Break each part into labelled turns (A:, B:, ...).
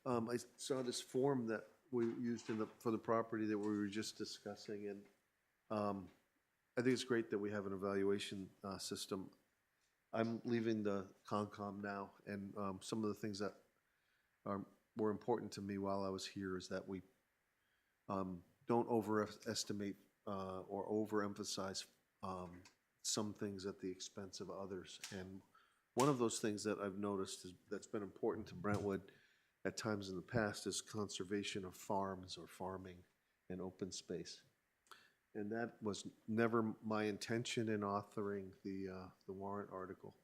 A: I saw this form that we used for the property that we were just discussing, and I think it's great that we have an evaluation system. I'm leaving the Concom now, and some of the things that were important to me while I was here is that we don't overestimate or overemphasize some things at the expense of others. And one of those things that I've noticed that's been important to Brentwood at times in the past is conservation of farms or farming and open space. And that was never my intention in authoring the warrant article.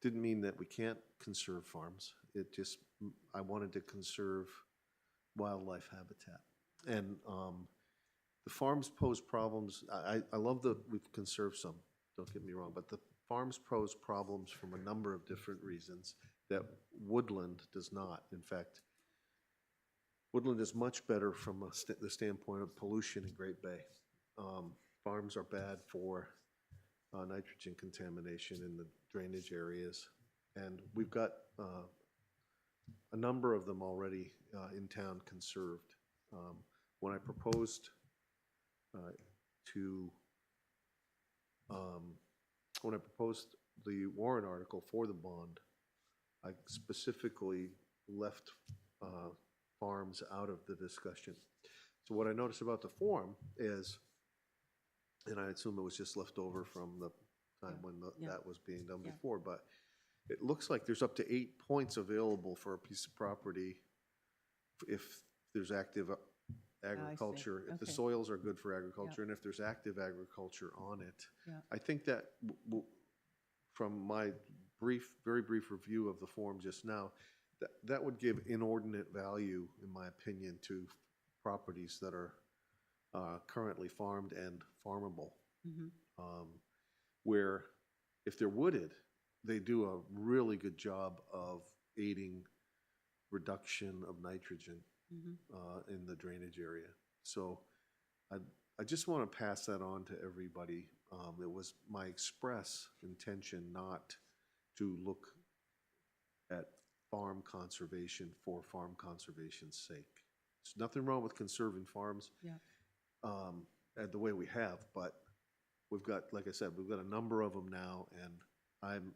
A: Didn't mean that we can't conserve farms. It just, I wanted to conserve wildlife habitat. And the farms pose problems. I love that we've conserved some, don't get me wrong, but the farms pose problems from a number of different reasons that woodland does not. In fact, woodland is much better from the standpoint of pollution in Great Bay. Farms are bad for nitrogen contamination in the drainage areas. And we've got a number of them already in town conserved. When I proposed when I proposed the warrant article for the bond, I specifically left farms out of the discussion. So what I noticed about the form is, and I assume it was just left over from the time when that was being done before, but it looks like there's up to 8 points available for a piece of property if there's active agriculture, if the soils are good for agriculture, and if there's active agriculture on it. I think that from my very brief review of the form just now, that would give inordinate value, in my opinion, to properties that are currently farmed and farmable. Where if they're wooded, they do a really good job of aiding reduction of nitrogen in the drainage area. So I just want to pass that on to everybody. It was my express intention not to look at farm conservation for farm conservation's sake. There's nothing wrong with conserving farms the way we have, but we've got, like I said, we've got a number of them now, and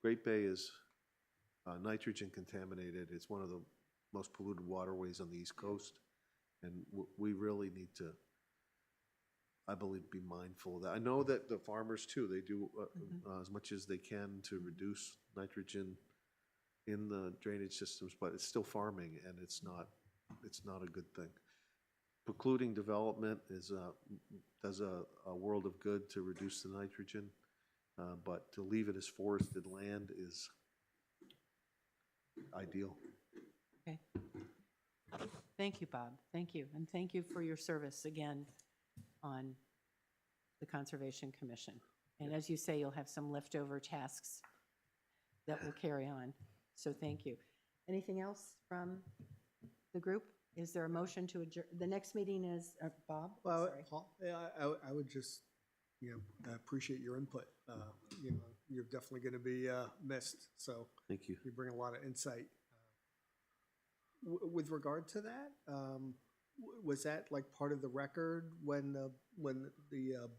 A: Great Bay is nitrogen contaminated. It's one of the most polluted waterways on the East Coast, and we really need to, I believe, be mindful of that. I know that the farmers too, they do as much as they can to reduce nitrogen in the drainage systems, but it's still farming, and it's not a good thing. Precluding development does a world of good to reduce the nitrogen, but to leave it as forested land is ideal.
B: Okay. Thank you, Bob. Thank you. And thank you for your service again on the Conservation Commission. And as you say, you'll have some leftover tasks that will carry on. So thank you. Anything else from the group? Is there a motion to adjourn? The next meeting is, Bob?
C: Well,
B: sorry.
C: I would just, appreciate your input. You're definitely going to be missed. So
A: Thank you.
C: You bring a lot of insight. With regard to that, was that like part of the record when the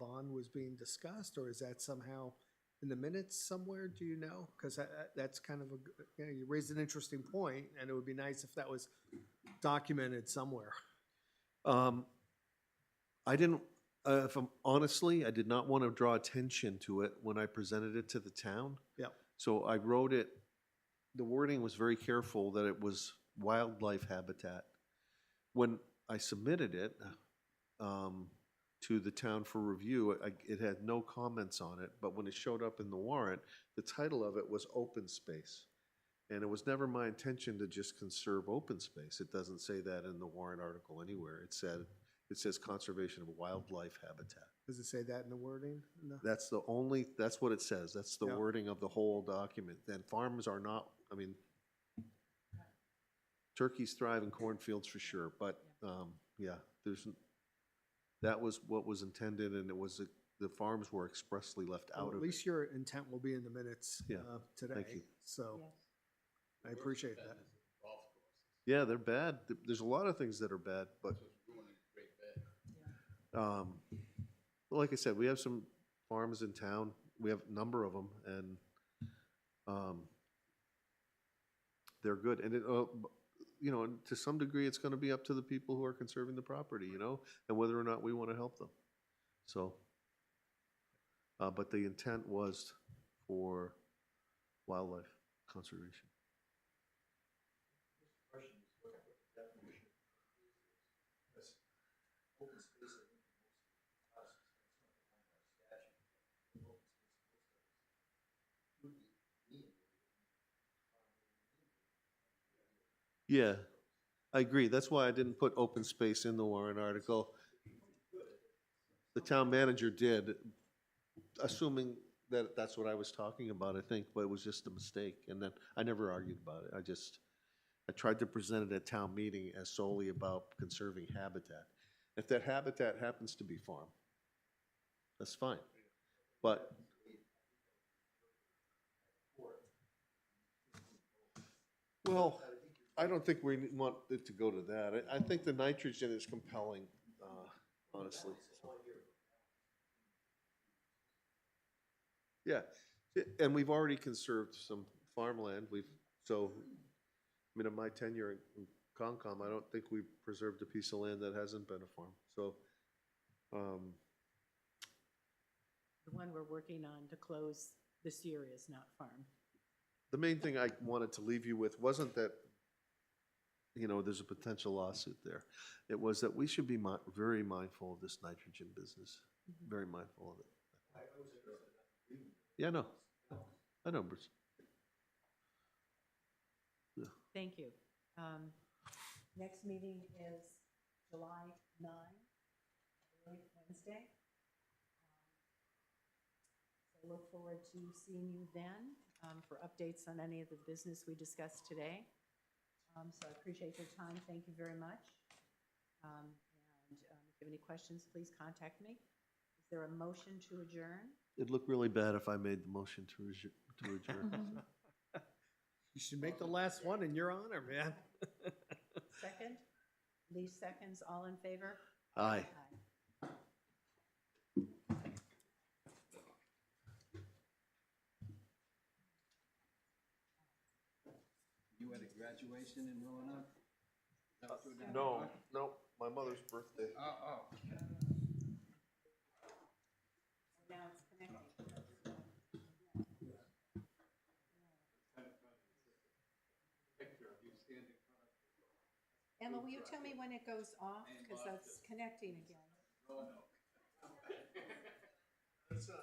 C: bond was being discussed, or is that somehow in the minutes somewhere? Do you know? Because that's kind of you raised an interesting point, and it would be nice if that was documented somewhere.
A: I didn't, honestly, I did not want to draw attention to it when I presented it to the town.
C: Yeah.
A: So I wrote it, the wording was very careful that it was wildlife habitat. When I submitted it to the town for review, it had no comments on it, but when it showed up in the warrant, the title of it was open space. And it was never my intention to just conserve open space. It doesn't say that in the warrant article anywhere. It says conservation of wildlife habitat.
C: Does it say that in the wording? No.
A: That's what it says. That's the wording of the whole document. And farms are not, I mean, turkeys thrive in cornfields for sure, but yeah, that was what was intended, and it was the farms were expressly left out of it.
C: At least your intent will be in the minutes today.
A: Thank you.
C: So
B: Yes.
C: I appreciate that.
D: Golf
A: Yeah, they're bad. There's a lot of things that are bad, but, um, well, like I said, we have some farms in town. We have a number of them, and, they're good. And you know, and to some degree, it's gonna be up to the people who are conserving the property, you know, and whether or not we wanna help them. So, but the intent was for wildlife conservation. Yeah, I agree. That's why I didn't put open space in the warrant article. The town manager did, assuming that that's what I was talking about, I think, but it was just a mistake. And then I never argued about it. I tried to present it at town meeting as solely about conserving habitat. If that habitat happens to be farm, that's fine. But well, I don't think we want it to go to that. I think the nitrogen is compelling, honestly. Yeah, and we've already conserved some farmland. So, I mean, in my tenure in Concom, I don't think we've preserved a piece of land that hasn't been a farm. So,
B: The one we're working on to close this year is not farm.
A: the main thing I wanted to leave you with wasn't that, you know, there's a potential lawsuit there. It was that we should be very mindful of this nitrogen business, very mindful of it. Yeah, I know. I know, Bruce. Yeah.
B: Thank you. Next meeting is July 9, Wednesday. So look forward to seeing you then for updates on any of the business we discussed today. So I appreciate your time. Thank you very much. And if you have any questions, please contact me. Is there a motion to adjourn?
A: It'd look really bad if I made the motion to adjourn.
C: You should make the last one in your honor, man.
B: Second? Lee seconds. All in favor?
A: Aye.
D: You had a graduation in Roanoke?
A: No, my mother's birthday.
D: Oh.
B: Now it's connecting. Emma, will you tell me when it goes off? Because that's connecting again.
D: Oh, is it?